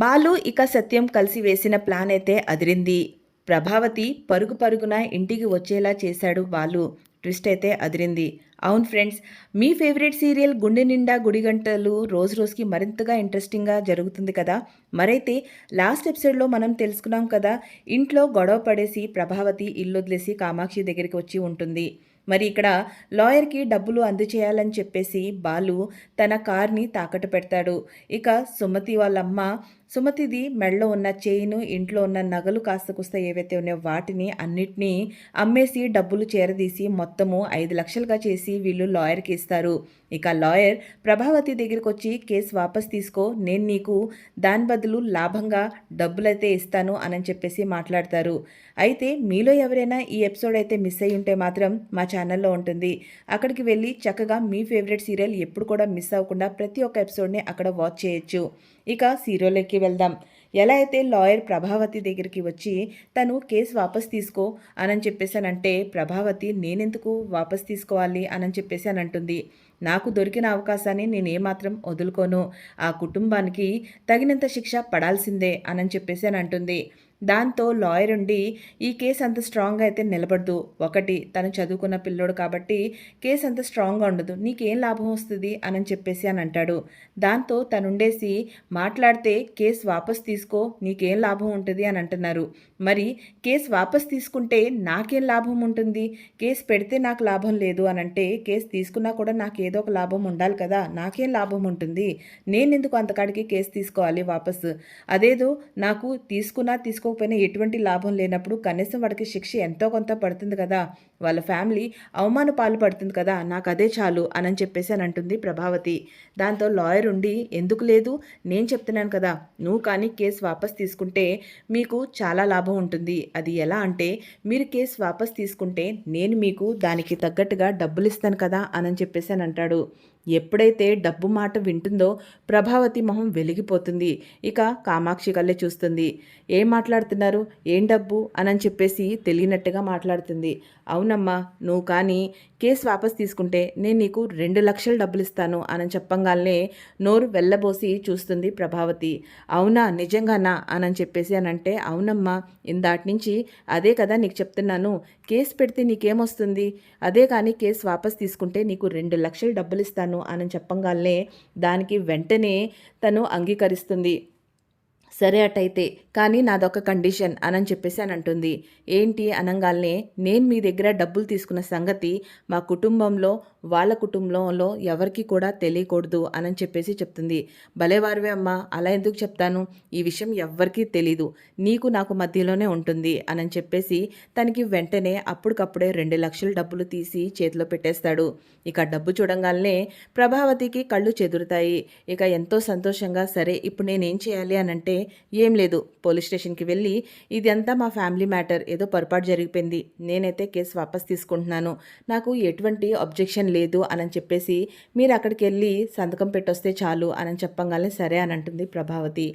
బాలు ఇక సత్యం కలిసి వేసిన ప్లాన్ అయితే అదిరింది. ప్రభావతి పరుగు పరుగున ఇంటికి వచ్చేలా చేశాడు బాలు. ట్విస్ట్ అయితే అదిరింది. అవును ఫ్రెండ్స్, మీ ఫేవరెట్ సీరియల్ గుండె నిండా గుడిగంటలు రోజు రోజుకి మరింతగా ఇంట్రెస్టింగ్గా జరుగుతుంది కదా. మరైతే లాస్ట్ ఎపిసోడ్లో మనం తెలుసుకున్నాం కదా, ఇంట్లో గొడవ పడేసి ప్రభావతి ఇల్లు వదిలేసి కామాక్షి దగ్గరికి వచ్చి ఉంటుంది. మరి ఇక్కడ లాయర్కి డబ్బులు అందచేయాలని చెప్పేసి బాలు తన కార్ని తాకట్టు పెడతాడు. ఇక సుమతి వాళ్ళమ్మ, సుమతిది మెడలో ఉన్న చైను, ఇంట్లో ఉన్న నగలు కాస్త కుస్త ఏవైతే ఉన్నాయో వాటిని అన్నిటినీ అమ్మేసి డబ్బులు చేరదీసి మొత్తము 5 లక్షలుగా చేసి వీళ్ళు లాయర్కి ఇస్తారు. ఇక లాయర్ ప్రభావతి దగ్గరికి వచ్చి కేసు వాపస్ తీసుకో, నేను నీకు దాని బదులు లాభంగా డబ్బులైతే ఇస్తాను అని చెప్పేసి మాట్లాడతారు. అయితే మీలో ఎవరైనా ఈ ఎపిసోడ్ అయితే మిస్ అయ్యి ఉంటే మాత్రం మా ఛానల్లో ఉంటుంది. అక్కడికి వెళ్ళి చక్కగా మీ ఫేవరెట్ సీరియల్ ఎప్పుడు కూడా మిస్ అవ్వకుండా ప్రతి ఒక్క ఎపిసోడ్ని అక్కడ వాచ్ చేయొచ్చు. ఇక సీరియల్లోకి వెళ్దాం. ఎలా అయితే లాయర్ ప్రభావతి దగ్గరికి వచ్చి తను కేసు వాపస్ తీసుకో అని చెప్పేసానంటే ప్రభావతి నేనెందుకు వాపస్ తీసుకోవాలి అని చెప్పేసి అని అంటుంది. నాకు దొరికిన అవకాశాన్ని నేను ఏమాత్రం వదులుకోను, ఆ కుటుంబానికి తగినంత శిక్ష పడాల్సిందే అని చెప్పేసి అని అంటుంది. దాంతో లాయర్ ఉండి ఈ కేసు అంత స్ట్రాంగ్గా అయితే నిలబడదు. ఒకటి, తను చదువుకున్న పిల్లోడు కాబట్టి కేసు అంత స్ట్రాంగ్గా ఉండదు, నీకేం లాభం వస్తుంది అని చెప్పేసి అని అంటాడు. దాంతో తనుండేసి మాట్లాడితే కేసు వాపస్ తీసుకో, నీకేం లాభం ఉంటుంది అని అంటున్నారు. మరి కేసు వాపస్ తీసుకుంటే నాకేం లాభం ఉంటుంది, కేసు పెడితే నాకు లాభం లేదు అని అంటే కేసు తీసుకున్నా కూడా నాకు ఏదో ఒక లాభం ఉండాలి కదా, నాకేం లాభం ఉంటుంది, నేనెందుకు అంతకాడికి కేసు తీసుకోవాలి వాపస్, అదేదో నాకు తీసుకున్నా తీసుకోకపోయినా ఎటువంటి లాభం లేనప్పుడు కనీసం వాడికి శిక్ష ఎంతో కొంత పడుతుంది కదా, వాళ్ళ ఫ్యామిలీ అవమాన పాలు పడుతుంది కదా, నాకు అదే చాలు అని చెప్పేసి అని అంటుంది ప్రభావతి. దాంతో లాయర్ ఉండి ఎందుకు లేదు, నేను చెప్తున్నాను కదా, నువ్వు కానీ కేసు వాపస్ తీసుకుంటే మీకు చాలా లాభం ఉంటుంది. అది ఎలా అంటే మీరు కేసు వాపస్ తీసుకుంటే నేను మీకు దానికి తగ్గట్టుగా డబ్బులు ఇస్తాను కదా అని చెప్పేసి అని అంటాడు. ఎప్పుడైతే డబ్బు మాట వింటుందో ప్రభావతి మొహం వెలిగిపోతుంది. ఇక కామాక్షి కళ్ళే చూస్తుంది. ఏం మాట్లాడుతున్నారు, ఏం డబ్బు అని చెప్పేసి తెలియనట్టుగా మాట్లాడుతుంది. అవునమ్మా, నువ్వు కానీ కేసు వాపస్ తీసుకుంటే నేను నీకు 2 లక్షలు డబ్బులు ఇస్తాను అని చెప్పంగానే నోరు వెళ్ళబోసి చూస్తుంది ప్రభావతి. అవునా, నిజంగానా అని చెప్పేసి అని అంటే అవునమ్మా, ఇందాటి నుంచి అదే కదా నీకు చెప్తున్నాను, కేసు పెడితే నీకేమొస్తుంది, అదే కానీ కేసు వాపస్ తీసుకుంటే నీకు 2 లక్షలు డబ్బులు ఇస్తాను అని చెప్పంగానే దానికి వెంటనే తను అంగీకరిస్తుంది. సరే అటైతే, కానీ నాదొక కండిషన్ అని చెప్పేసి అని అంటుంది. ఏంటి అనంగాల్నే నేను మీ దగ్గర డబ్బులు తీసుకున్న సంగతి మా కుటుంబంలో వాళ్ళ కుటుంబంలో ఎవరికి కూడా తెలియకూడదు అని చెప్పేసి చెప్తుంది. భలేవారివే అమ్మా, అలా ఎందుకు చెప్తాను, ఈ విషయం ఎవ్వరికీ తెలీదు, నీకు నాకు మధ్యలోనే ఉంటుంది అని చెప్పేసి తనకి వెంటనే అప్పటికప్పుడే 2 లక్షలు డబ్బులు తీసి చేతిలో పెట్టేస్తాడు. ఇక డబ్బు చూడంగానే ప్రభావతికి కళ్ళు చెదురుతాయి. ఇక ఎంతో సంతోషంగా సరే ఇప్పుడు నేనేం చేయాలి అని అంటే ఏం లేదు, పోలీస్ స్టేషన్కి వెళ్ళి ఇదంతా మా ఫ్యామిలీ మ్యాటర్, ఏదో పొరపాటు జరిగిపోయింది, నేనైతే కేసు వాపస్ తీసుకుంటున్నాను, నాకు ఎటువంటి అబ్జెక్షన్ లేదు అని చెప్పేసి మీరు అక్కడికి వెళ్ళి సంతకం పెట్టొస్తే చాలు అని చెప్పంగానే సరే అని అంటుంది ప్రభావతి.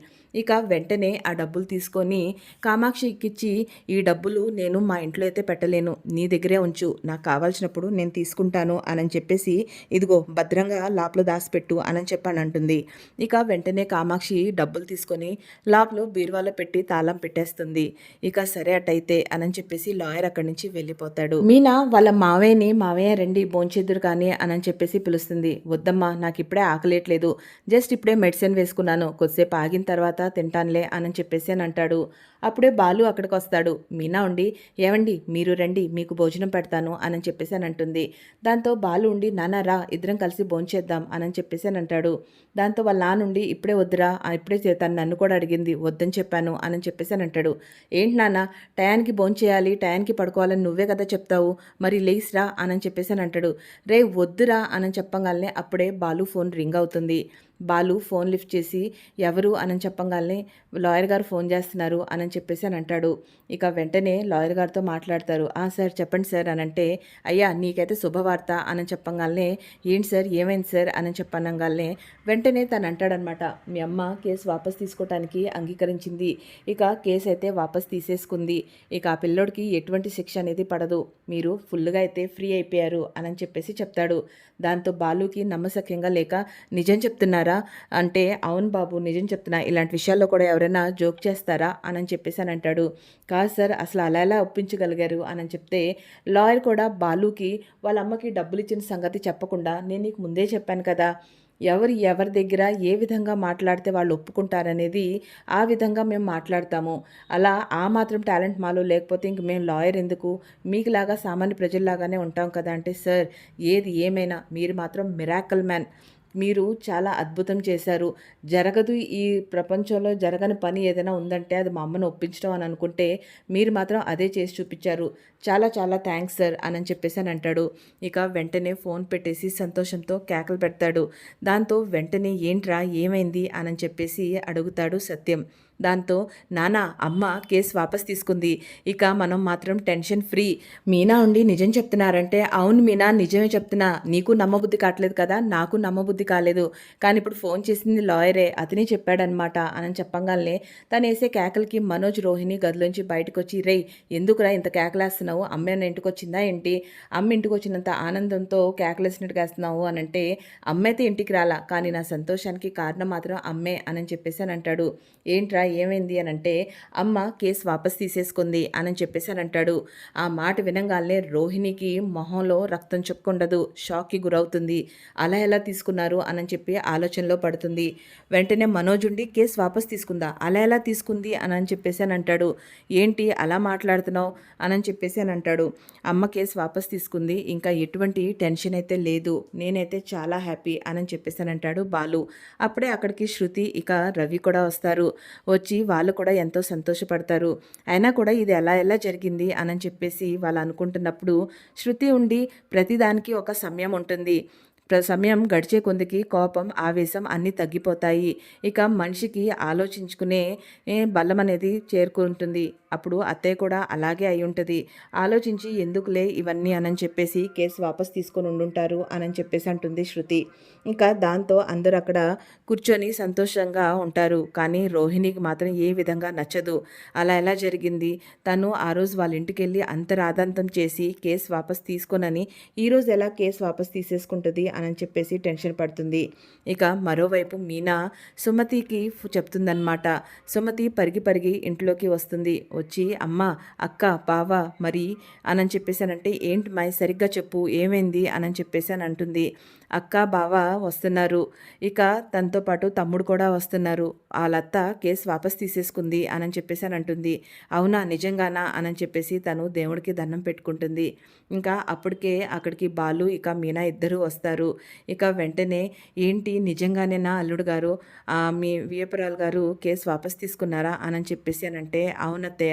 ఇక వెంటనే ఆ డబ్బులు తీసుకొని కామాక్షికిచ్చి ఈ డబ్బులు నేను మా ఇంట్లో అయితే పెట్టలేను, నీ దగ్గరే ఉంచు, నాకు కావాల్సినప్పుడు నేను తీసుకుంటాను అని చెప్పేసి ఇదిగో భద్రంగా లాప్లో దాచిపెట్టు అని చెప్పని అంటుంది. ఇక వెంటనే కామాక్షి డబ్బులు తీసుకొని లాప్లో బీరువాలో పెట్టి తాళం పెట్టేస్తుంది. ఇక సరే అటైతే అని చెప్పేసి లాయర్ అక్కడి నుంచి వెళ్ళిపోతాడు. మీనా వాళ్ళ మావయ్య రండి భోంచేద్దురు కానీ అని చెప్పేసి పిలుస్తుంది. వద్దమ్మా, నాకు ఇప్పుడే ఆకలేట్లేదు, జస్ట్ ఇప్పుడే మెడిసిన్ వేసుకున్నాను, కొద్దిసేపు ఆగిన తర్వాత తింటానులే అని చెప్పేసి అని అంటాడు. అప్పుడే బాలు అక్కడికి వస్తాడు. మీనా ఉండి ఏవండి మీరు రండి మీకు భోజనం పెడతాను అని చెప్పేసి అని అంటుంది. దాంతో బాలు ఉండి నాన్న రా ఇద్దరం కలిసి భోంచేద్దాం అని చెప్పేసి అని అంటాడు. దాంతో వాళ్ళ నాన్నుండి ఇప్పుడే వద్దురా, ఇప్పుడే చేతాను, నన్ను కూడా అడిగింది వద్దని చెప్పాను అని చెప్పేసి అని అంటాడు. ఏంటి నాన్న, టయానికి భోంచేయాలి టయానికి పడుకోవాలని నువ్వే కదా చెప్తావు, మరి లేస్రా అని చెప్పేసి అని అంటాడు. రే వద్దురా అని చెప్పగానే అప్పుడే బాలు ఫోన్ రింగ్ అవుతుంది. బాలు ఫోన్ లిఫ్ట్ చేసి ఎవరు అని చెప్పగానే లాయర్ గారు ఫోన్ చేస్తున్నారు అని చెప్పేసి అని అంటాడు. ఇక వెంటనే లాయర్ గారితో మాట్లాడతారు. సార్ చెప్పండి సార్ అని అంటే, అయ్యా నీకైతే శుభవార్త అని చెప్పగానే ఏంటి సార్ ఏమైంది సార్ అని చెప్పనగానే వెంటనే తను అంటాడనమాట, మీ అమ్మ కేసు వాపస్ తీసుకోవటానికి అంగీకరించింది, ఇక కేసు అయితే వాపస్ తీసేసుకుంది, ఇక ఆ పిల్లోడికి ఎటువంటి శిక్ష అనేది పడదు, మీరు ఫుల్గా అయితే ఫ్రీ అయిపోయారు అని చెప్పేసి చెప్తాడు. దాంతో బాలుకి నమ్మశక్యంగా లేక నిజం చెప్తున్నారా చెప్తారా అంటే, అవును బాబు నిజం చెప్తున్నా, ఇలాంటి విషయాల్లో కూడా ఎవరైనా జోక్ చేస్తారా అని చెప్పేసి అని అంటాడు. కాదు సార్, అసలు అలా ఎలా ఒప్పించగలిగారు అని చెప్తే, లాయర్ కూడా బాలుకి వాళ్ళ అమ్మకి డబ్బులు ఇచ్చిన సంగతి చెప్పకుండా, నేను నీకు ముందే చెప్పాను కదా, ఎవరి దగ్గర ఏ విధంగా మాట్లాడితే వాళ్ళు ఒప్పుకుంటారనేది ఆ విధంగా మేము మాట్లాడతాము. అలా ఆ మాత్రం టాలెంట్ మాలో లేకపోతే ఇంక మేము లాయర్ ఎందుకు? మీకులాగా సామాన్య ప్రజల్లాగానే ఉంటాం కదా అంటే, సార్ ఏది ఏమైనా మీరు మాత్రం మిరాకిల్ మ్యాన్. మీరు చాలా అద్భుతం చేశారు. జరగదు, ఈ ప్రపంచంలో జరగని పని ఏదైనా ఉందంటే అది మా అమ్మను ఒప్పించడం అని అనుకుంటే, మీరు మాత్రం అదే చేసి చూపించారు. చాలా చాలా థ్యాంక్స్ సార్ అని చెప్పేసి అని అంటాడు. ఇక వెంటనే ఫోన్ పెట్టేసి సంతోషంతో కేకలు పెడతాడు. దాంతో వెంటనే ఏంట్రా ఏమైంది అని చెప్పేసి అడుగుతాడు సత్యం. దాంతో నాన్న అమ్మ కేసు వాపస్ తీసుకుంది. ఇక మనం మాత్రం టెన్షన్ ఫ్రీ. మీనా ఉండి నిజం చెప్తున్నారంటే, అవును మీనా నిజమే చెప్తున్నా, నీకు నమ్మబుద్ధి కావట్లేదు కదా, నాకు నమ్మబుద్ధి కాలేదు, కానీ ఇప్పుడు ఫోన్ చేసింది లాయరే, అతనే చెప్పాడనమాట అని చెప్పంగానే తను వేసే కేకలకి మనోజ్ రోహిణి గదిలోంచి బయటకు వచ్చి, రేయ్ ఎందుకురా ఇంత కేకలేస్తున్నావు, అమ్మ ఏమైనా ఇంటికి వచ్చిందా ఏంటి, అమ్మ ఇంటికి వచ్చినంత ఆనందంతో కేకలేసినట్టుగా వేస్తున్నావు అని అంటే, అమ్మ అయితే ఇంటికి రాలా, కానీ నా సంతోషానికి కారణం మాత్రం అమ్మే అని చెప్పేసి అని అంటాడు. ఏంట్రా ఏమైంది అని అంటే, అమ్మ కేసు వాపస్ తీసేసుకుంది అని చెప్పేసి అని అంటాడు. ఆ మాట వినంగానే రోహిణికి మొహంలో రక్తం చుక్కుండదు, షాక్కి గురవుతుంది. అలా ఎలా తీసుకున్నారు అని చెప్పి ఆలోచనలో పడుతుంది. వెంటనే మనోజ్ ఉండి కేసు వాపస్ తీసుకుందా, అలా ఎలా తీసుకుంది అని చెప్పేసి అని అంటాడు. ఏంటి అలా మాట్లాడుతున్నావు అని చెప్పేసి అని అంటాడు. అమ్మ కేసు వాపస్ తీసుకుంది, ఇంకా ఎటువంటి టెన్షన్ అయితే లేదు, నేనైతే చాలా హ్యాపీ అని చెప్పేసి అని అంటాడు బాలు. అప్పుడే అక్కడికి శృతి ఇక రవి కూడా వస్తారు. వచ్చి వాళ్ళు కూడా ఎంతో సంతోషపడతారు. అయినా కూడా ఇది ఎలా ఎలా జరిగింది అని చెప్పేసి వాళ్ళు అనుకుంటున్నప్పుడు, శృతి ఉండి ప్రతిదానికి ఒక సమయం ఉంటుంది, సమయం గడిచే కొందికి కోపం ఆవేశం అన్నీ తగ్గిపోతాయి. ఇక మనిషికి ఆలోచించుకునే బలం అనేది చేరుకుంటుంది. అప్పుడు అత్తయ్య కూడా అలాగే అయి ఉంటుంది. ఆలోచించి ఎందుకులే ఇవన్నీ అని చెప్పేసి కేసు వాపస్ తీసుకొని ఉండుంటారు అని చెప్పేసి అంటుంది శృతి. ఇంకా దాంతో అందరూ అక్కడ కూర్చొని సంతోషంగా ఉంటారు. కానీ రోహిణికి మాత్రం ఏ విధంగా నచ్చదు. అలా ఎలా జరిగింది, తను ఆ రోజు వాళ్ళ ఇంటికి వెళ్ళి అంత రాదంతం చేసి కేసు వాపస్ తీసుకోనని ఈరోజు ఎలా కేసు వాపస్ తీసేసుకుంటుంది అని చెప్పేసి టెన్షన్ పడుతుంది. ఇక మరోవైపు మీనా సుమతికి చెప్తుందన్నమాట. సుమతి పరిగి ఇంట్లోకి వస్తుంది. వచ్చి అమ్మ అక్క బావ మరి అని చెప్పేసి అంటే, ఏంటి మాయ సరిగ్గా చెప్పు ఏమైంది అని చెప్పేసి అని అంటుంది. అక్క బావ వస్తున్నారు, ఇక తనతో పాటు తమ్ముడు కూడా వస్తున్నారు, వాళ్ళత్త కేసు వాపస్ తీసేసుకుంది అని చెప్పేసి అని అంటుంది. అవునా నిజంగానా అని చెప్పేసి తను దేవుడికి దండం పెట్టుకుంటుంది. ఇంకా అప్పటికే అక్కడికి బాలు ఇక మీనా ఇద్దరు వస్తారు. ఇక వెంటనే ఏంటి నిజంగానేనా అల్లుడు గారు, మీ వియపురాలు గారు కేసు వాపస్ తీసుకున్నారా అని చెప్పేసి అని అంటే, అవునత్తయ్య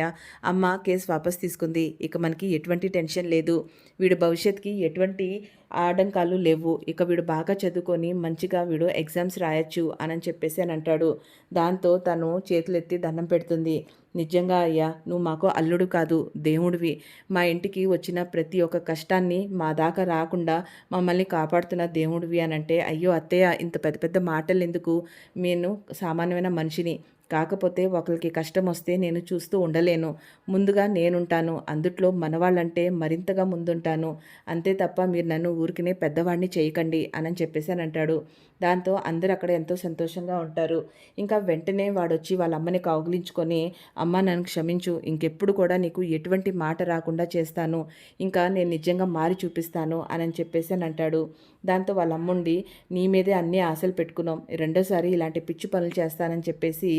అమ్మ కేసు వాపస్ తీసుకుంది, ఇక మనకి ఎటువంటి టెన్షన్ లేదు, వీడు భవిష్యత్తుకి ఎటువంటి ఆటంకాలు లేవు, ఇక వీడు బాగా చదువుకొని మంచిగా వీడు ఎగ్జామ్స్ రాయొచ్చు అని చెప్పేసి అని అంటాడు. దాంతో తను చేతులెత్తి దండం పెడుతుంది. నిజంగా అయ్యా నువ్వు మాకు అల్లుడు కాదు దేవుడివి, మా ఇంటికి వచ్చిన ప్రతి ఒక్క కష్టాన్ని మా దాకా రాకుండా మమ్మల్ని కాపాడుతున్న దేవుడివి అని అంటే, అయ్యో అత్తయ్య ఇంత పెద్ద పెద్ద మాటలు ఎందుకు, నేను సామాన్యమైన మనిషిని, కాకపోతే ఒకరికి కష్టం వస్తే నేను చూస్తూ ఉండలేను, ముందుగా నేనుంటాను, అందుట్లో మనవాళ్ళంటే మరింతగా ముందుంటాను, అంతే తప్ప మీరు నన్ను ఊరికినే పెద్దవాడిని చేయకండి అని చెప్పేసి అని అంటాడు. దాంతో అందరూ అక్కడ ఎంతో సంతోషంగా ఉంటారు. ఇంకా వెంటనే వాడొచ్చి వాళ్ళ అమ్మని కౌగిలించుకొని, అమ్మ నన్ను క్షమించు, ఇంకెప్పుడు కూడా నీకు ఎటువంటి మాట రాకుండా చేస్తాను, ఇంకా నేను నిజంగా మారి చూపిస్తాను అని చెప్పేసి అని అంటాడు. దాంతో వాళ్ళ అమ్ముండి, నీ మీదే అన్ని ఆశలు పెట్టుకున్నాం, రెండోసారి ఇలాంటి పిచ్చి పనులు చేస్తానని చెప్పేసి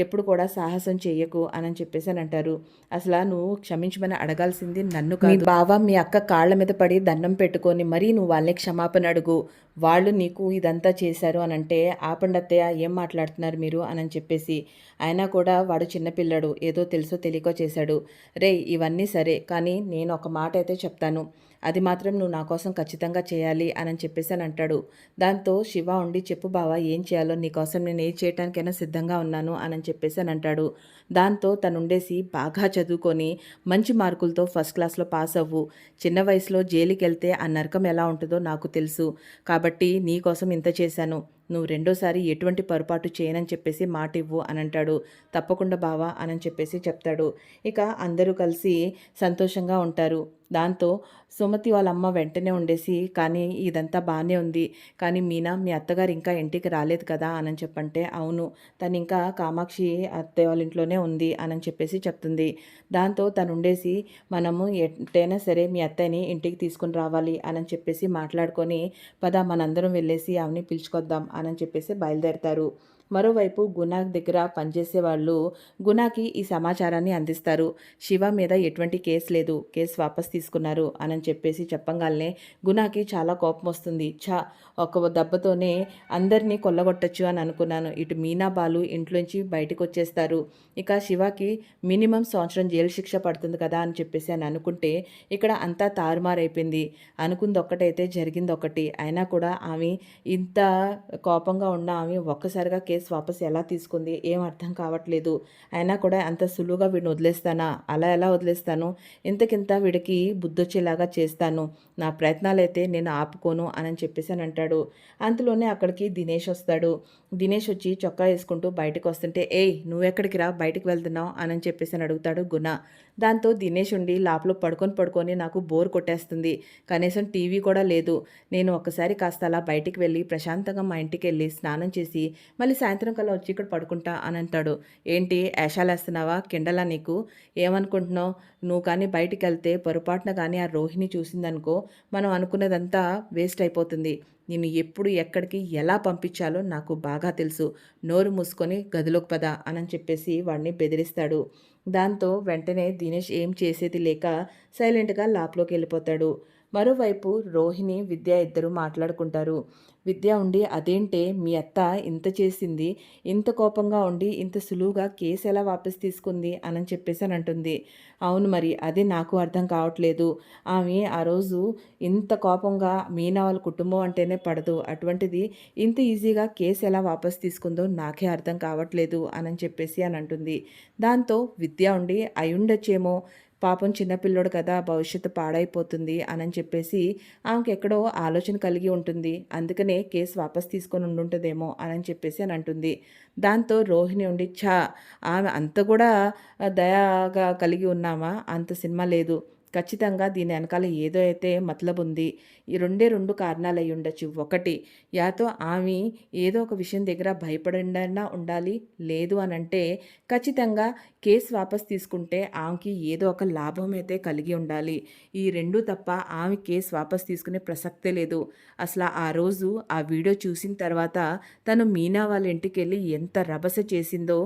ఎప్పుడు కూడా సాహసం చెయ్యకు అని చెప్పేసి అని అంటారు. అసలు నువ్వు క్షమించమని అడగాల్సింది నన్ను కాదు, మీ బావ మీ అక్క కాళ్ళ మీద పడి దండం పెట్టుకొని మరీ నువ్వు వాళ్ళని క్షమాపణ అడుగు, వాళ్ళు నీకు ఇదంతా చేశారు అని అంటే, ఆపండి అత్తయ్య ఏం మాట్లాడుతున్నారు మీరు అని చెప్పేసి, అయినా కూడా వాడు చిన్నపిల్లడు ఏదో తెలుసో తెలియకో చేశాడు, రే ఇవన్నీ సరే కానీ నేను ఒక మాట అయితే చెప్తాను, అది మాత్రం నువ్వు నా కోసం ఖచ్చితంగా చేయాలి అని చెప్పేసి అని అంటాడు. దాంతో శివ ఉండి, చెప్పు బావా ఏం చేయాలో, నీకోసం నేను ఏం చేయడానికైనా సిద్ధంగా ఉన్నాను అని చెప్పేసి అని అంటాడు. దాంతో తనుండేసి బాగా చదువుకొని మంచి మార్కులతో ఫస్ట్ క్లాస్లో పాస్ అవ్వు, చిన్న వయసులో జైలుకి వెళ్తే ఆ నరకం ఎలా ఉంటుందో నాకు తెలుసు, కాబట్టి నీకోసం ఇంత చేశాను, నువ్వు రెండోసారి ఎటువంటి పొరపాటు చేయనని చెప్పేసి మాట ఇవ్వు అని అంటాడు. తప్పకుండా బావా అని చెప్పేసి చెప్తాడు. ఇక అందరూ కలిసి సంతోషంగా ఉంటారు. దాంతో సుమతి వాళ్ళ అమ్మ వెంటనే ఉండేసి, కానీ ఇదంతా బాగానే ఉంది, కానీ మీనా మీ అత్తగారు ఇంకా ఇంటికి రాలేదు కదా అని చెప్పంటే, అవును తను ఇంకా కామాక్షి అత్తయ్య వాళ్ళ ఇంట్లోనే ఉంది అని చెప్పేసి చెప్తుంది. దాంతో తను ఉండేసి, మనము ఎట్టైనా సరే మీ అత్తయ్యని ఇంటికి తీసుకుని రావాలి అని చెప్పేసి మాట్లాడుకొని, పద మనందరం వెళ్ళేసి ఆమెని పిలుచుకొద్దాం అని చెప్పేసి బయలుదేరతారు. మరోవైపు గుణ దగ్గర పనిచేసే వాళ్ళు గుణకి ఈ సమాచారాన్ని అందిస్తారు. శివ మీద ఎటువంటి కేసు లేదు, కేసు వాపస్ తీసుకున్నారు అని చెప్పేసి చెప్పంగానే గుణకి చాలా కోపం వస్తుంది. ఒక దెబ్బతోనే అందరినీ కొల్లగొట్టచ్చు అని అనుకున్నాను. ఇటు మీనా బాలు ఇంట్లోంచి బయటకు వచ్చేస్తారు. ఇక శివకి మినిమం సంవత్సరం జైలు శిక్ష పడుతుంది కదా అని చెప్పేసి అని అనుకుంటే, ఇక్కడ అంతా తారుమారైపోయింది. అనుకుంది ఒక్కటైతే జరిగింది ఒకటి. అయినా కూడా ఆమె ఇంత కోపంగా ఉన్న ఆమె ఒక్కసారిగా కేసు వాపస్ ఎలా తీసుకుంది ఏం అర్థం కావట్లేదు. అయినా కూడా అంత సులువుగా వీడిని వదిలేస్తానా? అలా ఎలా వదిలేస్తాను? ఇంతకింత వీడికి బుద్ధొచ్చేలాగా చేస్తాను. నా ప్రయత్నాలైతే నేను ఆపుకోను అని చెప్పేసి అని అంటాడు. అంతలోనే అక్కడికి దినేష్ వస్తాడు. దినేష్ వచ్చి చొక్కా వేసుకుంటూ బయటకు వస్తుంటే, ఏయ్ నువ్వెక్కడికి రా, బయటకు వెళ్తున్నావు అని చెప్పేసి అని అడుగుతాడు గుణ. దాంతో దినేష్ ఉండి లోపల పడుకొని నాకు బోర్ కొట్టేస్తుంది, కనీసం టీవీ కూడా లేదు, నేను ఒక్కసారి కాస్త అలా బయటికి వెళ్ళి ప్రశాంతంగా మా ఇంటికి వెళ్ళి స్నానం చేసి మళ్ళీ సాయంత్రం కల్లా వచ్చి ఇక్కడ పడుకుంటా అని అంటాడు. ఏంటి వేషాలేస్తున్నావా, కిండలా నీకు? ఏమనుకుంటున్నావు? నువ్వు కానీ బయటికి వెళ్తే పొరపాటున కానీ ఆ రోహిణి చూసిందనుకో, మనం అనుకున్నదంతా వేస్ట్ అయిపోతుంది. నేను ఎప్పుడు ఎక్కడికి ఎలా పంపించాలో నాకు బాగా తెలుసు. నోరు మూసుకొని గదిలోకి పద అని చెప్పేసి వాడిని బెదిరిస్తాడు. దాంతో వెంటనే దినేష్ ఏం చేసేది లేక సైలెంట్గా లాప్లోకి వెళ్ళిపోతాడు. మరోవైపు రోహిణి, విద్య ఇద్దరు మాట్లాడుకుంటారు. విద్య ఉండి, అదేంటే మీ అత్త ఇంత చేసింది, ఇంత కోపంగా ఉండి ఇంత సులువుగా కేసు ఎలా వాపస్ తీసుకుంది అని చెప్పేసి అని అంటుంది. అవును మరి అదే నాకు అర్థం కావట్లేదు. ఆమె ఆ రోజు ఇంత కోపంగా మీనా వాళ్ళ కుటుంబం అంటేనే పడదు, అటువంటిది ఇంత ఈజీగా కేసు ఎలా వాపస్ తీసుకుందో నాకే అర్థం కావట్లేదు అని చెప్పేసి అని అంటుంది. దాంతో విద్య ఉండి, అయ్యుండొచ్చేమో, పాపం చిన్నపిల్లోడు కదా, భవిష్యత్తు పాడైపోతుంది అని చెప్పేసి ఆమెకు ఎక్కడో ఆలోచన కలిగి ఉంటుంది. అందుకనే కేసు వాపస్ తీసుకొని ఉండుంటుందేమో అని చెప్పేసి అని అంటుంది. దాంతో రోహిణి ఉండి, ఆమె అంత కూడా దయగా కలిగి ఉన్నామా? అంత సినిమా లేదు. ఖచ్చితంగా దీని వెనకాల ఏదో అయితే మతలబు ఉంది. ఈ రెండు కారణాలు అయి ఉండొచ్చు. ఒకటి, యాతో ఆమె ఏదో ఒక విషయం దగ్గర భయపడన్నా ఉండాలి. లేదు అని అంటే ఖచ్చితంగా కేసు వాపస్ తీసుకుంటే ఆమెకి ఏదో ఒక లాభం అయితే కలిగి ఉండాలి. ఈ రెండు తప్ప ఆమె కేసు వాపస్ తీసుకునే ప్రసక్తే లేదు. అసలు ఆ రోజు ఆ వీడియో చూసిన తర్వాత తను మీనా వాళ్ళ ఇంటికి వెళ్ళి ఎంత రభస చేసిందో,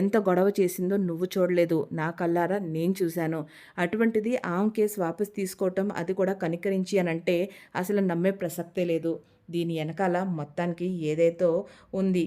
ఎంత గొడవ చేసిందో నువ్వు చూడలేదు, నా కల్లారా నేను చూశాను. అటువంటిది ఆమె కేసు వాపస్ తీసుకోవటం, అది కూడా కనికరించి అని అంటే అసలు నమ్మే ప్రసక్తే లేదు. దీని వెనకాల మొత్తానికి ఏదైతే ఉంది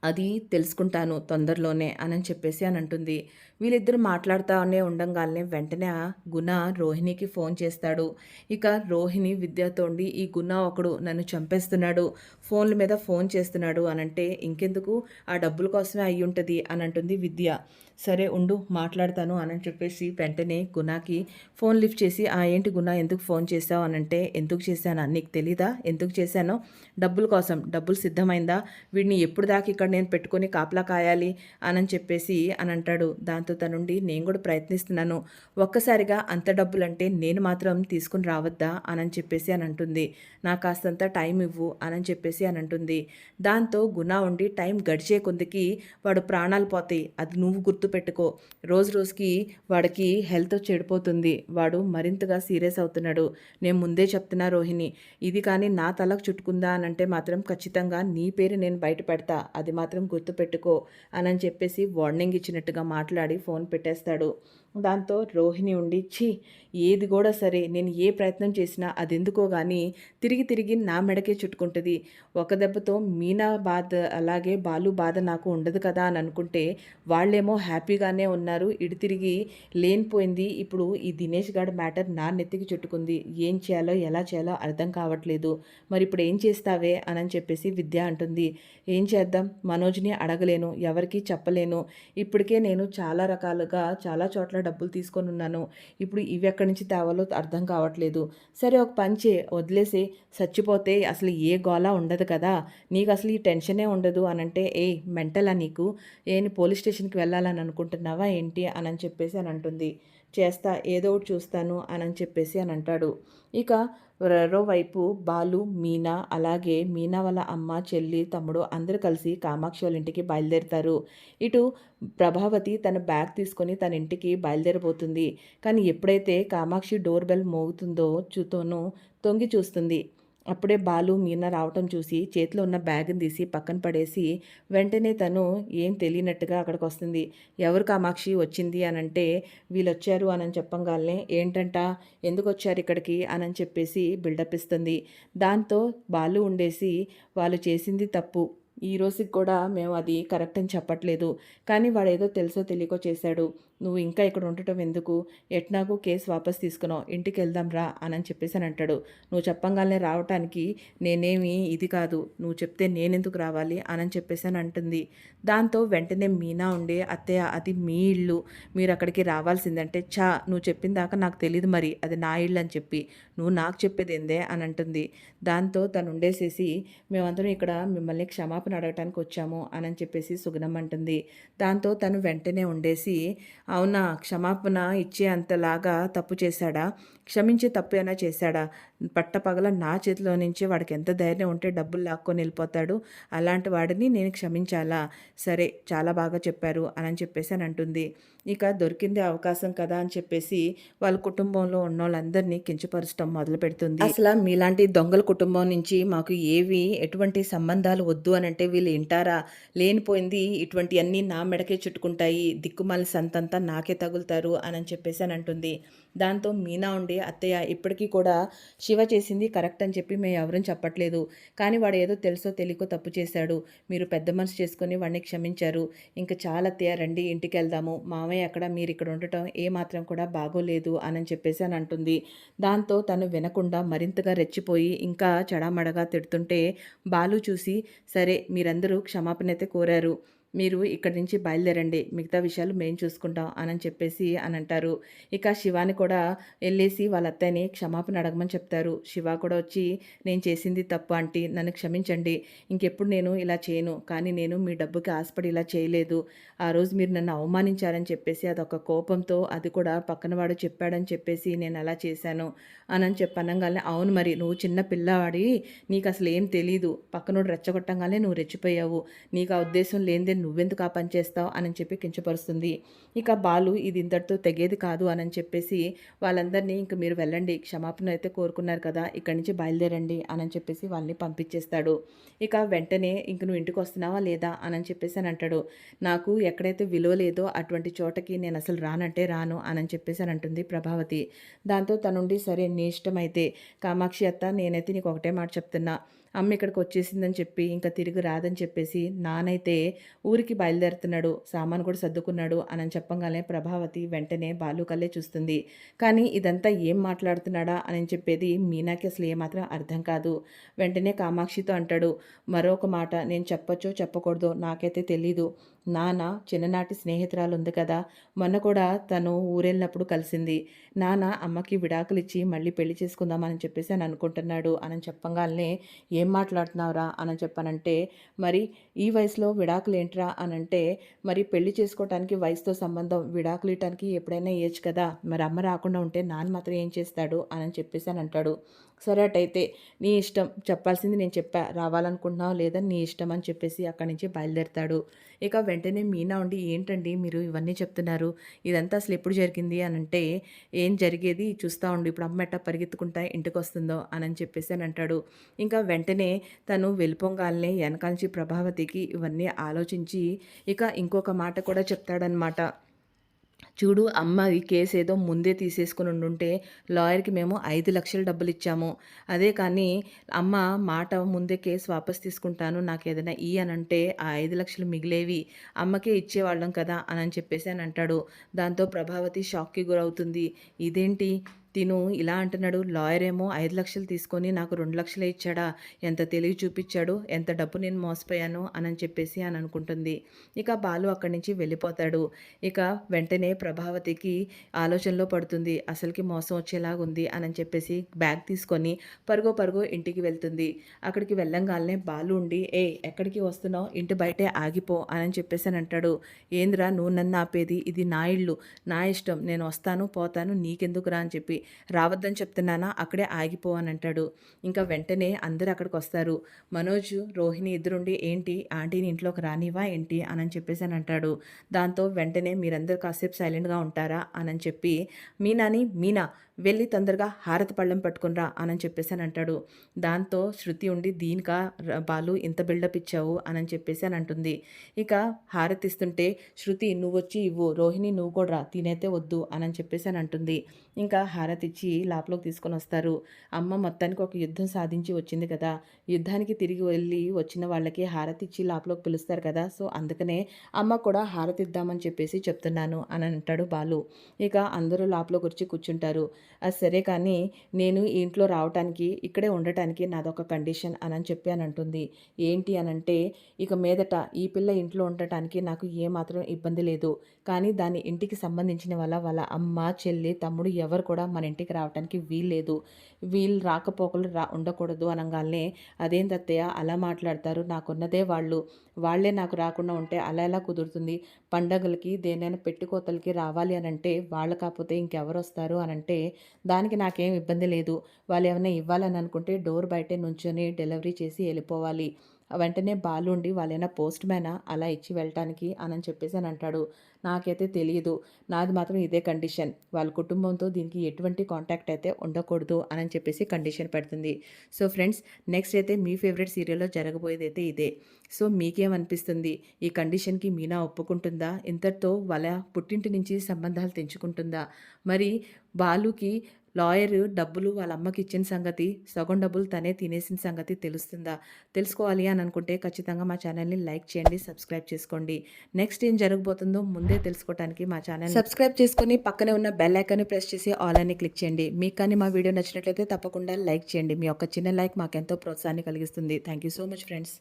అది తెలుసుకుంటాను తొందరలోనే అని చెప్పేసి అని అంటుంది. వీళ్ళిద్దరు మాట్లాడుతూనే ఉండంగానే వెంటనే గుణ రోహిణికి ఫోన్ చేస్తాడు. ఇక రోహిణి విద్యతోండి, ఈ గుణ ఒకడు నన్ను చంపేస్తున్నాడు, ఫోన్ల మీద ఫోన్ చేస్తున్నాడు అనంటే, ఇంకెందుకు ఆ డబ్బుల కోసమే అయ్యి ఉంటుంది అని అంటుంది విద్య. సరే ఉండు మాట్లాడతాను అని చెప్పేసి వెంటనే గుణకి ఫోన్ లిఫ్ట్ చేసి, ఏంటి గుణ ఎందుకు ఫోన్ చేసావు అనంటే, ఎందుకు చేశానా నీకు తెలీదా, ఎందుకు చేశానో? డబ్బుల కోసం. డబ్బులు సిద్ధమైందా? వీడిని ఎప్పుడు దాకా ఇక్కడ నేను పెట్టుకొని కాపలా కాయాలి అని చెప్పేసి అని అంటాడు. దాంతో తనుండి, నేను కూడా ప్రయత్నిస్తున్నాను, ఒక్కసారిగా అంత డబ్బులంటే నేను మాత్రం తీసుకుని రావద్దా అని చెప్పేసి అని అంటుంది. నాకు కాస్తంత టైం ఇవ్వు అని చెప్పేసి అని అంటుంది. దాంతో గుణ ఉండి, టైం గడిచే కొద్దికి వాడు ప్రాణాలు పోతాయి, అది నువ్వు గుర్తుపెట్టుకో, రోజు రోజుకి వాడికి హెల్త్ చెడిపోతుంది, వాడు మరింతగా సీరియస్ అవుతున్నాడు. నేను ముందే చెప్తున్నా రోహిణి, ఇది కానీ నా తలకు చుట్టుకుందా అని అంటే మాత్రం ఖచ్చితంగా నీ పేరు నేను బయట పెడతా, అది మాత్రం గుర్తుపెట్టుకో అని చెప్పేసి వార్నింగ్ ఇచ్చినట్టుగా మాట్లాడి ఫోన్ పెట్టేస్తాడు. దాంతో రోహిణి ఉండి, ఏది కూడా సరే నేను ఏ ప్రయత్నం చేసినా అదెందుకో కానీ తిరిగి తిరిగి నా మెడకే చుట్టుకుంటుంది. ఒక దెబ్బతో మీనా బాధ అలాగే బాలు బాధ నాకు ఉండదు కదా అని అనుకుంటే వాళ్ళేమో హ్యాపీగానే ఉన్నారు, ఇటు తిరిగి లేనిపోయింది. ఇప్పుడు ఈ దినేష్ గారి మ్యాటర్ నా నెత్తికి చుట్టుకుంది, ఏం చేయాలో ఎలా చేయాలో అర్థం కావట్లేదు, మరి ఇప్పుడు ఏం చేస్తావే అని చెప్పేసి విద్య అంటుంది. ఏం చేద్దాం, మనోజ్ని అడగలేను, ఎవరికీ చెప్పలేను, ఇప్పటికే నేను చాలా రకాలుగా చాలా చోట్ల డబ్బులు తీసుకొని ఉన్నాను, ఇప్పుడు ఇవి ఎక్కడి నుంచి తేవాలో అర్థం కావట్లేదు. సరే ఒక పంచే వదిలేసి చచ్చిపోతే అసలు ఏ గోలా ఉండదు కదా, నీకు అసలు ఈ టెన్షనే ఉండదు అనంటే, మెంటలా నీకు, పోలీస్ స్టేషన్కి వెళ్ళాలని అనుకుంటున్నావా ఏంటి అని చెప్పేసి అని అంటుంది. చేస్తా, ఏదో ఒకటి చూస్తాను అని చెప్పేసి అని అంటాడు. ఇక మరోవైపు బాలు, మీనా, అలాగే మీనా వాళ్ళ అమ్మ, చెల్లి, తమ్ముడు అందరూ కలిసి కామాక్షి వాళ్ళ ఇంటికి బయలుదేరుతారు. ఇటు ప్రభావతి తన బ్యాగ్ తీసుకొని తన ఇంటికి బయలుదేరబోతుంది. కానీ ఎప్పుడైతే కామాక్షి డోర్ బెల్ మోగుతుందో తొంగి చూస్తుంది. అప్పుడే బాలు, మీనా రావటం చూసి చేతిలో ఉన్న బ్యాగ్‌ని తీసి పక్కన పడేసి వెంటనే తను ఏం తెలియనట్టుగా అక్కడికొస్తుంది. ఎవరు కామాక్షి వచ్చింది అనంటే, వీళ్ళొచ్చారు అనని చెప్పంగాల్నే, ఏంటంట, ఎందుకొచ్చారు ఇక్కడికి అనని చెప్పేసి బిల్డప్ ఇస్తుంది. దాంతో బాలు ఉండేసి, వాళ్ళు చేసింది తప్పు. ఈ రోజుకి కూడా మేము అది కరెక్ట్ అని చెప్పట్లేదు. కానీ వాడేదో తెలుసో తెలియకో చేశాడు. నువ్వు ఇంకా ఇక్కడ ఉండటం ఎందుకు? ఎట్నాగో కేసు వాపస్ తీసుకున్నావు. ఇంటికెళ్దాం రా అనని చెప్పేసనంటాడు. నువ్వు చెప్పంగాల్నే రావటానికి నేనేమి ఇది కాదు. నువ్వు చెప్తే నేనెందుకు రావాలి అనని చెప్పేసని అంటుంది. దాంతో వెంటనే మీనా ఉండి, అత్తయ్య అది మీ ఇల్లు. మీరు అక్కడికి రావాల్సిందంటే నువ్వు చెప్పిన దాకా నాకు తెలీదు మరి. అది నా ఇల్లు అని చెప్పి. నువ్వు నాకు చెప్పేదేందే అని అంటుంది. దాంతో తను ఉండేసేసి మేమందరం ఇక్కడ మిమ్మల్ని క్షమాపణ అడగటానికి వచ్చాము అనని చెప్పేసి సుగుణం అంటుంది. దాంతో తను వెంటనే ఉండేసి, అవునా, క్షమాపణ ఇచ్చే అంతలాగా తప్పు చేశాడా? క్షమించే తప్పు ఏమైనా చేశాడా? పట్టపగల నా చేతిలో నుంచి వాడికి ఎంత ధైర్యం ఉంటే డబ్బులు లాక్కొని వెళ్ళిపోతాడు. అలాంటి వాడిని నేను క్షమించాలా? సరే, చాలా బాగా చెప్పారు అని చెప్పేసి అని అంటుంది. ఇక దొరికిందే అవకాశం కదా అని చెప్పేసి వాళ్ళ కుటుంబంలో ఉన్నోళ్ళందరినీ కించపరచడం మొదలు పెడుతుంది. అసలు మీలాంటి దొంగల కుటుంబం నుంచి మాకు ఎటువంటి సంబంధాలు వద్దు అని అంటే వీళ్ళు వింటారా? లేనిపోయింది ఇటువంటి అన్నీ నా మెడకే చుట్టుకుంటాయి. దిక్కుమాలి సంతంతా నాకే తగులుతారు అని చెప్పేసి అని అంటుంది. దాంతో మీనా ఉండి, అత్తయ్య ఇప్పటికీ కూడా శివ చేసింది కరెక్ట్ అని చెప్పి మేము ఎవరూ చెప్పట్లేదు. కానీ వాడు ఏదో తెలుసో తెలియకో తప్పు చేశాడు. మీరు పెద్ద మనసు చేసుకొని వాడిని క్షమించారు. ఇంకా చాలా అత్తయ్య, రండి ఇంటికి వెళ్దాము. మామయ్య అక్కడ, మీరు ఇక్కడ ఉండటం ఏమాత్రం కూడా బాగోలేదు అని చెప్పేసి అని అంటుంది. దాంతో తను వినకుండా మరింతగా రెచ్చిపోయి ఇంకా చెడామడగా తిడుతుంటే బాలు చూసి, సరే మీరందరూ క్షమాపణ అయితే కోరారు, మీరు ఇక్కడి నుంచి బయలుదేరండి, మిగతా విషయాలు మేము చూసుకుంటాం అని చెప్పేసి అని అంటారు. ఇక శివాని కూడా వెళ్ళేసి వాళ్ళ అత్తయ్యని క్షమాపణ అడగమని చెప్తారు. శివ కూడా వచ్చి, నేను చేసింది తప్పు ఆంటీ, నన్ను క్షమించండి, ఇంకెప్పుడు నేను ఇలా చేయను. కానీ నేను మీ డబ్బుకి ఆశపడి ఇలా చేయలేదు. ఆ రోజు మీరు నన్ను అవమానించారని చెప్పేసి అదొక కోపంతో, అది కూడా పక్కన వాడు చెప్పాడని చెప్పేసి నేను అలా చేశాను అని చెప్పనంగానే, అవును మరి నువ్వు చిన్న పిల్లవాడి, నీకు అసలు ఏం తెలీదు, పక్కనోడు రెచ్చగొట్టంగానే నువ్వు రెచ్చిపోయావు, నీకు ఆ ఉద్దేశం లేనిదే నువ్వెందుకు ఆ పని చేస్తావు అని చెప్పి కించపరుస్తుంది. ఇక బాలు ఇది ఇంతటితో తెగేది కాదు అని చెప్పేసి వాళ్ళందరినీ, ఇంక మీరు వెళ్ళండి, క్షమాపణ అయితే కోరుకున్నారు కదా, ఇక్కడి నుంచి బయలుదేరండి అని చెప్పేసి వాళ్ళని పంపించేస్తాడు. ఇక వెంటనే, ఇంక నువ్వు ఇంటికి వస్తున్నావా లేదా అని చెప్పేసి అని అంటాడు. నాకు ఎక్కడైతే విలువ లేదో అటువంటి చోటకి నేను అసలు రానంటే రాను అని చెప్పేసి అని అంటుంది ప్రభావతి. దాంతో తనుండి, సరే నీ ఇష్టమైతే, కామాక్షి అత్త నేనైతే నీకు ఒకటే మాట చెప్తున్నా, అమ్మ ఇక్కడికి వచ్చేసిందని చెప్పి ఇంకా తిరిగి రాదని చెప్పేసి నానైతే ఊరికి బయలుదేరుతున్నాడు, సామాను కూడా సర్దుకున్నాడు అని చెప్పగానే ప్రభావతి వెంటనే బాలు కల్లే చూస్తుంది. కానీ ఇదంతా ఏం మాట్లాడుతున్నాడా అని చెప్పేది మీనాకి అసలు ఏమాత్రం అర్థం కాదు. వెంటనే కామాక్షితో అంటాడు, మరొక మాట నేను చెప్పొచ్చో చెప్పకూడదో నాకైతే తెలీదు. నాన్న చిన్ననాటి స్నేహితురాలు ఉంది కదా, మొన్న కూడా తను ఊరెళ్ళినప్పుడు కలిసింది. నాన్న అమ్మకి విడాకులు ఇచ్చి మళ్ళీ పెళ్లి చేసుకుందామని చెప్పేసి అని అనుకుంటున్నాడు అని చెప్పగానే, ఏం మాట్లాడుతున్నావురా అని చెప్పానంటే, మరి ఈ వయసులో విడాకులు ఏంట్రా అనంటే, మరి పెళ్లి చేసుకోవటానికి వయసుతో సంబంధం, విడాకులు ఇవ్వటానికి ఎప్పుడైనా ఇవ్వచ్చు కదా, మరి అమ్మ రాకుండా ఉంటే నాన్న మాత్రం ఏం చేస్తాడు అని చెప్పేసి అని అంటాడు. సరే అటైతే నీ ఇష్టం, చెప్పాల్సింది నేను చెప్పా, రావాలనుకుంటున్నావు లేదా నీ ఇష్టం అని చెప్పేసి అక్కడి నుంచి బయలుదేరుతాడు. ఇక వెంటనే మీనా ఉండి, ఏంటండి మీరు ఇవన్నీ చెప్తున్నారు, ఇదంతా అసలు ఎప్పుడు జరిగింది అని అంటే, ఏం జరిగేది చూస్తూ ఉండు, ఇప్పుడు అమ్మ ఎట్టా పరిగెత్తుకుంటా ఇంటికి వస్తుందో అని చెప్పేసి అని అంటాడు. ఇంకా వెంటనే తను వెళ్ళిపోగానే వెనకాల నుంచి ప్రభావతికి ఇవన్నీ ఆలోచించి ఇక ఇంకొక మాట కూడా చెప్తాడనమాట. చూడు అమ్మ ఈ కేసు ఏదో ముందే తీసేసుకుని ఉండుంటే లాయర్కి మేము 5 లక్షలు డబ్బులు ఇచ్చాము, అదే కానీ అమ్మ మాట ముందే కేసు వాపస్ తీసుకుంటాను నాకు ఏదైనా అని అంటే ఆ 5 లక్షలు మిగిలేవి అమ్మకే ఇచ్చేవాళ్ళం కదా అని చెప్పేసి అని అంటాడు. దాంతో ప్రభావతి షాక్కి గురవుతుంది. ఇదేంటి, తిను ఇలా అంటున్నాడు, లాయర్ ఏమో 5,00,000 తీసుకొని నాకు 2,00,000 ఇచ్చాడా? ఎంత తెలివి చూపిచ్చాడు, ఎంత డబ్బు నేను మోసపోయాను అనని చెప్పేసి అని అనుకుంటుంది. ఇక బాలు అక్కడి నుంచి వెళ్ళిపోతాడు. ఇక వెంటనే ప్రభావతికి ఆలోచనలో పడుతుంది. అసలుకి మోసం వచ్చేలాగుంది అనని చెప్పేసి బ్యాగ్ తీసుకొని పరుగో పరుగో ఇంటికి వెళ్తుంది. అక్కడికి వెళ్ళంగాల్నే బాలు ఉండి, "ఏయ్! ఎక్కడికి వస్తున్నావు? ఇంటి బయటే ఆగిపో" అనని చెప్పేసని అంటాడు. "ఏందిరా నువ్వు నన్ను ఆపేది? ఇది నా ఇల్లు, నా ఇష్టం. నేను వస్తాను, పోతాను, నీకెందుకురా" అని చెప్పి. "రావద్దని చెప్తున్నానా? అక్కడే ఆగిపో" అని అంటాడు. ఇంకా వెంటనే అందరూ అక్కడికొస్తారు. మనోజ్, రోహిణి ఇద్దరుండి, "ఏంటి ఆంటీని ఇంట్లోకి రానివా ఏంటి?" అనని చెప్పేసని అంటాడు. దాంతో వెంటనే "మీరందరూ కాసేపు సైలెంట్‌గా ఉంటారా?" అనని చెప్పి, మీనా వెళ్ళి తొందరగా హారతి పళ్ళెం పట్టుకునిరా" అనని చెప్పేసని అంటాడు. దాంతో శృతి ఉండి, "దీనికా బాలు ఇంత బిల్డప్ ఇచ్చావు" అనని చెప్పేసి అని అంటుంది. ఇక హారతిస్తుంటే శృతి, "నువ్వొచ్చి ఇవ్వు, రోహిణి నువ్వు కూడా రా, తినైతే వద్దు" అనని చెప్పేసి అని అంటుంది. ఇంకా హారతిచ్చి లోపలికి తీసుకొని వస్తారు. అమ్మ మొత్తానికి ఒక యుద్ధం సాధించి వచ్చింది కదా, యుద్ధానికి తిరిగి వెళ్ళి వచ్చిన వాళ్ళకి హారతిచ్చి లోపలికి పిలుస్తారు కదా, సో అందుకనే అమ్మ కూడా హారతిద్దామని చెప్పేసి చెప్తున్నాను అని అంటాడు బాలు. ఇక అందరూ లోపలికి వచ్చి కూర్చుంటారు. "అది సరే కానీ నేను ఈ ఇంట్లో రావటానికి, ఇక్కడే ఉండటానికి నాదొక కండిషన్" అనని చెప్పి అని అంటుంది. "ఏంటి అనంటే, ఇక మీదట ఈ పిల్ల ఇంట్లో ఉండటానికి నాకు ఏమాత్రం ఇబ్బంది లేదు. కానీ దాని ఇంటికి సంబంధించిన వాళ్ళ అమ్మ, చెల్లి, తమ్ముడు ఎవరు కూడా మన ఇంటికి రావటానికి వీల్లేదు. వీళ్ళు రాకపోకలు ఉండకూడదు" అనంగాల్నే, "అదేంటత్తయ్య అలా మాట్లాడతారు? నాకున్నదే వాళ్ళు. వాళ్ళే నాకు రాకుండా ఉంటే అలా ఎలా కుదురుతుంది? పండగలకి దేనైనా పెట్టుకోతలకి రావాలి అనంటే వాళ్ళు కాకపోతే ఇంకెవరొస్తారు అనంటే, దానికి నాకేం ఇబ్బంది లేదు. వాళ్ళేమన్నా ఇవ్వాలని అనుకుంటే డోర్ బయటే నుంచొని డెలివరీ చేసి వెళ్ళిపోవాలి. వెంటనే బాలు ఉండి, "వాళ్ళేనా పోస్ట్ మ్యానా అలా ఇచ్చి వెళ్ళటానికి" అనని చెప్పేసి అని అంటాడు. "నాకైతే తెలీదు. నాది మాత్రం ఇదే కండిషన్. వాళ్ళ కుటుంబంతో దీనికి ఎటువంటి కాంటాక్ట్ అయితే ఉండకూడదు" అనని చెప్పేసి కండిషన్ పెడుతుంది. సో ఫ్రెండ్స్, నెక్స్ట్ అయితే మీ ఫేవరెట్ సీరియల్‌లో జరగబోయేదైతే ఇదే. సో మీకేమనిపిస్తుంది? ఈ కండిషన్‌కి మీనా ఒప్పుకుంటుందా? ఇంతటితో వాళ్ళ పుట్టింటి నుంచి సంబంధాలు తెంచుకుంటుందా? మరి బాలుకి లాయరు డబ్బులు వాళ్ళ అమ్మకి ఇచ్చిన సంగతి, సగం డబ్బులు తనే తినేసిన సంగతి తెలుస్తుందా? తెలుసుకోవాలి అని అనుకుంటే ఖచ్చితంగా మా ఛానల్‌ని లైక్ చేయండి, సబ్స్క్రైబ్ చేసుకోండి. నెక్స్ట్ ఏం జరగబోతుందో ముందే తెలుసుకోవటానికి మా ఛానల్ సబ్స్క్రైబ్ చేసుకొని పక్కనే ఉన్న బెల్ ఐకాన్ని ప్రెస్ చేసి ఆల్ అని క్లిక్ చేయండి. మీకు కానీ మా వీడియో నచ్చినట్లయితే తప్పకుండా లైక్ చేయండి. మీ యొక్క చిన్న లైక్ మాకెంతో ప్రోత్సాహాన్ని కలిగిస్తుంది. Thank you so much friends.